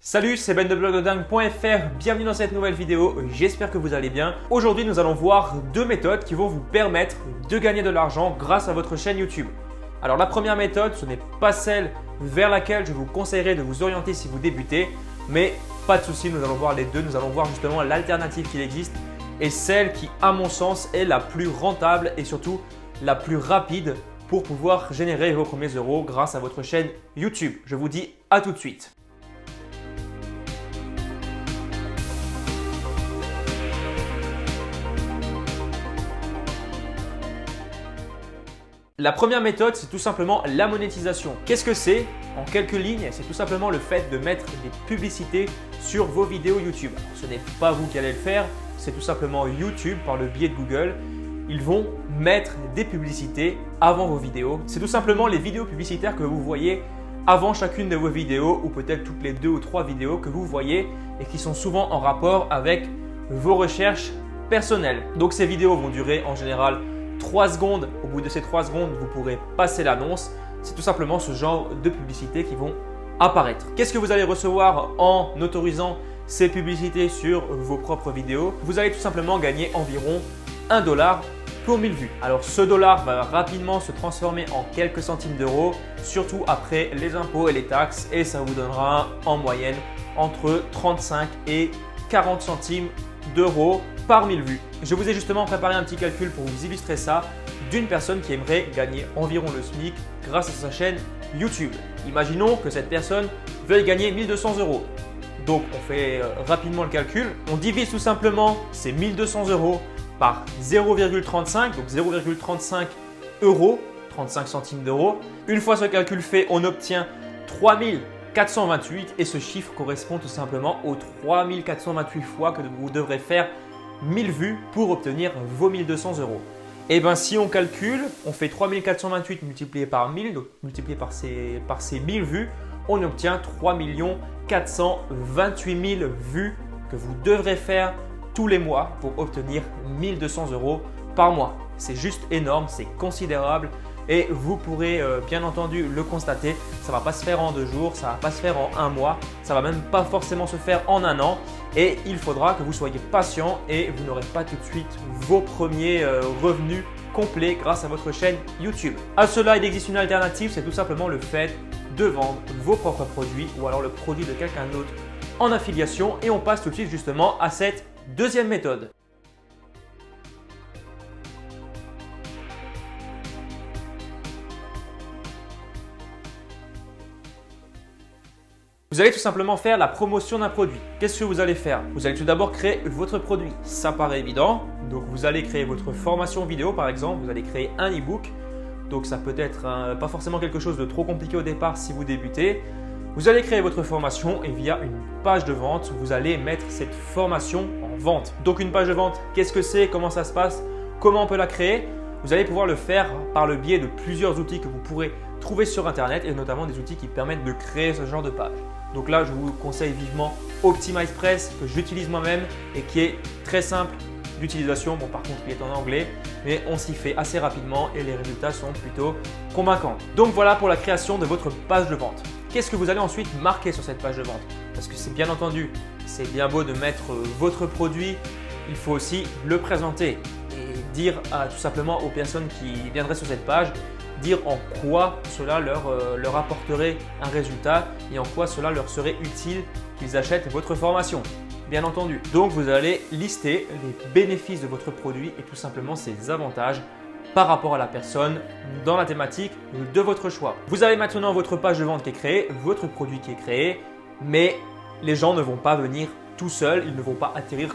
Salut, c'est Ben de blogdedingue.fr, bienvenue dans cette nouvelle vidéo, j'espère que vous allez bien. Aujourd'hui, nous allons voir deux méthodes qui vont vous permettre de gagner de l'argent grâce à votre chaîne YouTube. Alors la première méthode, ce n'est pas celle vers laquelle je vous conseillerais de vous orienter si vous débutez, mais pas de souci, nous allons voir les deux, nous allons voir justement l'alternative qu'il existe et celle qui, à mon sens, est la plus rentable et surtout la plus rapide pour pouvoir générer vos premiers euros grâce à votre chaîne YouTube. Je vous dis à tout de suite. La première méthode, c'est tout simplement la monétisation. Qu'est-ce que c'est? En quelques lignes, c'est tout simplement le fait de mettre des publicités sur vos vidéos YouTube. Alors, ce n'est pas vous qui allez le faire, c'est tout simplement YouTube par le biais de Google. Ils vont mettre des publicités avant vos vidéos. C'est tout simplement les vidéos publicitaires que vous voyez avant chacune de vos vidéos ou peut-être toutes les 2 ou 3 vidéos que vous voyez et qui sont souvent en rapport avec vos recherches personnelles. Donc ces vidéos vont durer en général 3 secondes. Au bout de ces 3 secondes, vous pourrez passer l'annonce. C'est tout simplement ce genre de publicités qui vont apparaître. Qu'est-ce que vous allez recevoir en autorisant ces publicités sur vos propres vidéos? Vous allez tout simplement gagner environ 1 $ pour 1000 vues. Alors ce dollar va rapidement se transformer en quelques centimes d'euros, surtout après les impôts et les taxes, et ça vous donnera en moyenne entre 35 et 40 centimes d'euros par 1000 vues. Je vous ai justement préparé un petit calcul pour vous illustrer ça d'une personne qui aimerait gagner environ le SMIC grâce à sa chaîne YouTube. Imaginons que cette personne veuille gagner 1200 euros. Donc on fait rapidement le calcul. On divise tout simplement ces 1200 euros par 0,35, donc 0,35 euros, 35 centimes d'euros. Une fois ce calcul fait, on obtient 3428 et ce chiffre correspond tout simplement aux 3428 fois que vous devrez faire 1000 vues pour obtenir vos 1200 euros. Et bien si on calcule, on fait 3428 multiplié par 1000, donc multiplié par ces 1000 vues, on obtient 3 428 000 vues que vous devrez faire tous les mois pour obtenir 1200 euros par mois. C'est juste énorme, c'est considérable et vous pourrez bien entendu le constater. Ça ne va pas se faire en 2 jours, ça ne va pas se faire en 1 mois, ça ne va même pas forcément se faire en 1 an et il faudra que vous soyez patient et vous n'aurez pas tout de suite vos premiers revenus complets grâce à votre chaîne YouTube. À cela, il existe une alternative, c'est tout simplement le fait de vendre vos propres produits ou alors le produit de quelqu'un d'autre en affiliation et on passe tout de suite justement à cette deuxième méthode. Vous allez tout simplement faire la promotion d'un produit. Qu'est-ce que vous allez faire? Vous allez tout d'abord créer votre produit. Ça paraît évident. Donc vous allez créer votre formation vidéo par exemple. Vous allez créer un e-book. Donc ça peut être pas forcément quelque chose de trop compliqué au départ si vous débutez. Vous allez créer votre formation et via une page de vente, vous allez mettre cette formation en vente. Donc une page de vente, qu'est-ce que c'est? Comment ça se passe? Comment on peut la créer? Vous allez pouvoir le faire par le biais de plusieurs outils que vous pourrez trouver sur Internet et notamment des outils qui permettent de créer ce genre de page. Donc là, je vous conseille vivement OptimizePress que j'utilise moi-même et qui est très simple d'utilisation. Bon, par contre, il est en anglais, mais on s'y fait assez rapidement et les résultats sont plutôt convaincants. Donc voilà pour la création de votre page de vente. Qu'est-ce que vous allez ensuite marquer sur cette page de vente? Parce que c'est bien entendu, c'est bien beau de mettre votre produit, il faut aussi le présenter et dire tout simplement aux personnes qui viendraient sur cette page, dire en quoi cela leur apporterait un résultat et en quoi cela leur serait utile qu'ils achètent votre formation. Bien entendu. Donc vous allez lister les bénéfices de votre produit et tout simplement ses avantages par rapport à la personne dans la thématique de votre choix. Vous avez maintenant votre page de vente qui est créée, votre produit qui est créé, mais les gens ne vont pas venir tout seuls, ils ne vont pas atterrir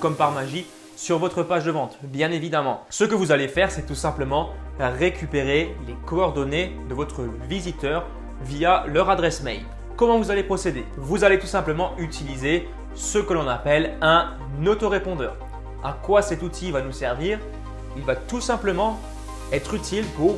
comme par magie sur votre page de vente, bien évidemment. Ce que vous allez faire, c'est tout simplement récupérer les coordonnées de votre visiteur via leur adresse mail. Comment vous allez procéder? Vous allez tout simplement utiliser ce que l'on appelle un autorépondeur. À quoi cet outil va nous servir? Il va tout simplement être utile pour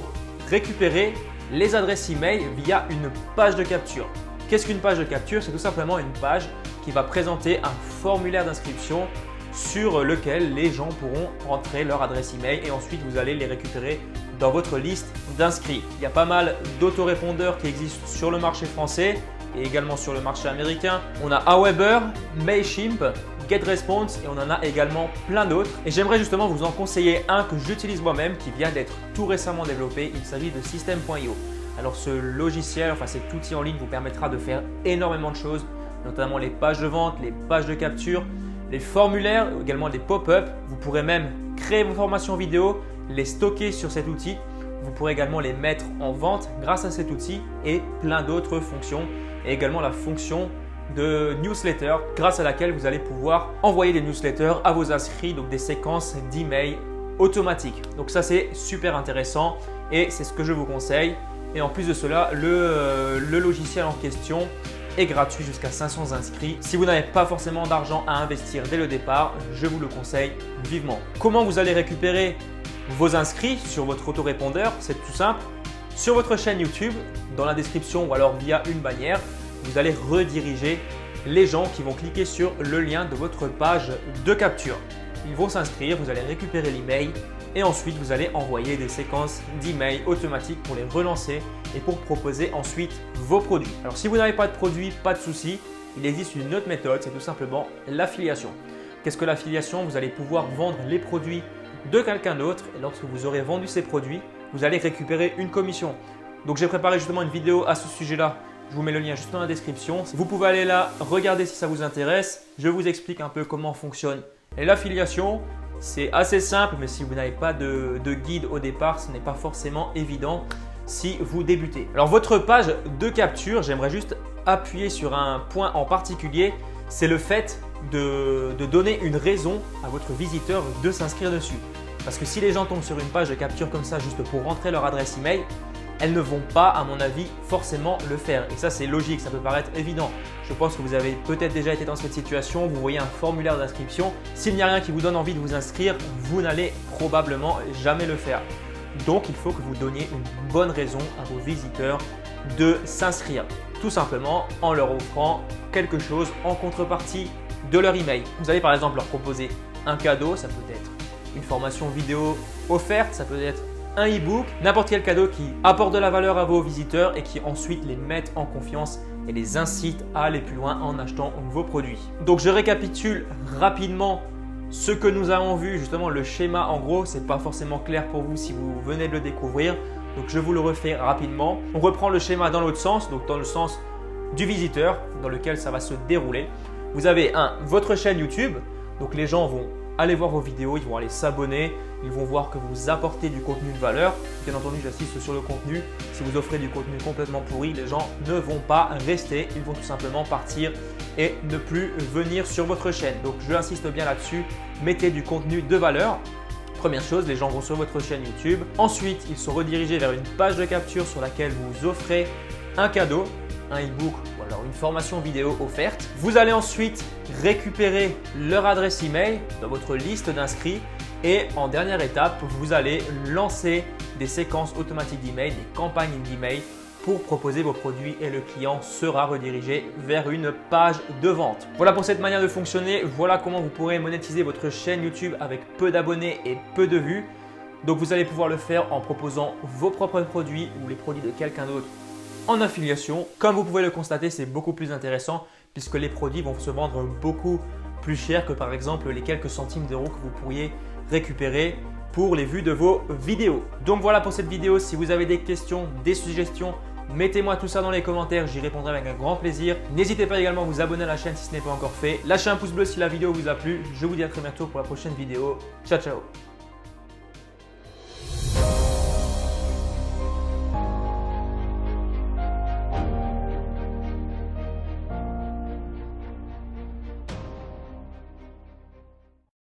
récupérer les adresses email via une page de capture. Qu'est-ce qu'une page de capture? C'est tout simplement une page qui va présenter un formulaire d'inscription sur lequel les gens pourront entrer leur adresse email et ensuite vous allez les récupérer dans votre liste d'inscrits. Il y a pas mal d'autorépondeurs qui existent sur le marché français. et également sur le marché américain. On a Aweber, Mailchimp, GetResponse et on en a également plein d'autres. Et j'aimerais justement vous en conseiller un que j'utilise moi-même qui vient d'être tout récemment développé. Il s'agit de System.io. Alors ce logiciel, enfin cet outil en ligne vous permettra de faire énormément de choses, notamment les pages de vente, les pages de capture, les formulaires, également des pop-up. Vous pourrez même créer vos formations vidéo, les stocker sur cet outil. Vous pourrez également les mettre en vente grâce à cet outil et plein d'autres fonctions. Et également la fonction de newsletter grâce à laquelle vous allez pouvoir envoyer des newsletters à vos inscrits, donc des séquences d'emails automatiques. Donc ça c'est super intéressant et c'est ce que je vous conseille. Et en plus de cela, le logiciel en question est gratuit jusqu'à 500 inscrits. Si vous n'avez pas forcément d'argent à investir dès le départ, je vous le conseille vivement. Comment vous allez récupérer vos inscrits sur votre autorépondeur? C'est tout simple. Sur votre chaîne YouTube, dans la description ou alors via une bannière, vous allez rediriger les gens qui vont cliquer sur le lien de votre page de capture. Ils vont s'inscrire, vous allez récupérer l'email et ensuite vous allez envoyer des séquences d'emails automatiques pour les relancer et pour proposer ensuite vos produits. Alors si vous n'avez pas de produit, pas de souci, il existe une autre méthode, c'est tout simplement l'affiliation. Qu'est-ce que l'affiliation? Vous allez pouvoir vendre les produits de quelqu'un d'autre et lorsque vous aurez vendu ces produits, vous allez récupérer une commission. Donc j'ai préparé justement une vidéo à ce sujet-là. Je vous mets le lien juste dans la description. Vous pouvez aller là, regarder si ça vous intéresse. Je vous explique un peu comment fonctionne l'affiliation. C'est assez simple, mais si vous n'avez pas de guide au départ, ce n'est pas forcément évident si vous débutez. Alors votre page de capture, j'aimerais juste appuyer sur un point en particulier. C'est le fait de donner une raison à votre visiteur de s'inscrire dessus. Parce que si les gens tombent sur une page de capture comme ça juste pour rentrer leur adresse email, elles ne vont pas, à mon avis, forcément le faire. Et ça, c'est logique, ça peut paraître évident. Je pense que vous avez peut-être déjà été dans cette situation. Vous voyez un formulaire d'inscription. S'il n'y a rien qui vous donne envie de vous inscrire, vous n'allez probablement jamais le faire. Donc, il faut que vous donniez une bonne raison à vos visiteurs de s'inscrire. Tout simplement en leur offrant quelque chose en contrepartie de leur email. Vous allez par exemple leur proposer un cadeau, ça peut être une formation vidéo offerte, ça peut être un e-book, n'importe quel cadeau qui apporte de la valeur à vos visiteurs et qui ensuite les mette en confiance et les incite à aller plus loin en achetant vos produits. Donc je récapitule rapidement ce que nous avons vu, justement le schéma en gros, c'est pas forcément clair pour vous si vous venez de le découvrir. Donc je vous le refais rapidement. On reprend le schéma dans l'autre sens, donc dans le sens du visiteur dans lequel ça va se dérouler. Vous avez votre chaîne YouTube, donc les gens vont aller voir vos vidéos, ils vont aller s'abonner, ils vont voir que vous apportez du contenu de valeur. Bien entendu, j'insiste sur le contenu. Si vous offrez du contenu complètement pourri, les gens ne vont pas rester, ils vont tout simplement partir et ne plus venir sur votre chaîne. Donc, je insiste bien là-dessus, mettez du contenu de valeur. Première chose, les gens vont sur votre chaîne YouTube. Ensuite, ils sont redirigés vers une page de capture sur laquelle vous offrez un cadeau, un e-book ou alors une formation vidéo offerte. Vous allez ensuite récupérer leur adresse email dans votre liste d'inscrits et en dernière étape, vous allez lancer des séquences automatiques d'email, des campagnes d'email pour proposer vos produits et le client sera redirigé vers une page de vente. Voilà pour cette manière de fonctionner. Voilà comment vous pourrez monétiser votre chaîne YouTube avec peu d'abonnés et peu de vues. Donc vous allez pouvoir le faire en proposant vos propres produits ou les produits de quelqu'un d'autre en affiliation. Comme vous pouvez le constater, c'est beaucoup plus intéressant puisque les produits vont se vendre beaucoup plus cher que par exemple les quelques centimes d'euros que vous pourriez récupérer pour les vues de vos vidéos. Donc voilà pour cette vidéo. Si vous avez des questions, des suggestions, mettez-moi tout ça dans les commentaires, j'y répondrai avec un grand plaisir. N'hésitez pas également à vous abonner à la chaîne si ce n'est pas encore fait. Lâchez un pouce bleu si la vidéo vous a plu. Je vous dis à très bientôt pour la prochaine vidéo. Ciao, ciao!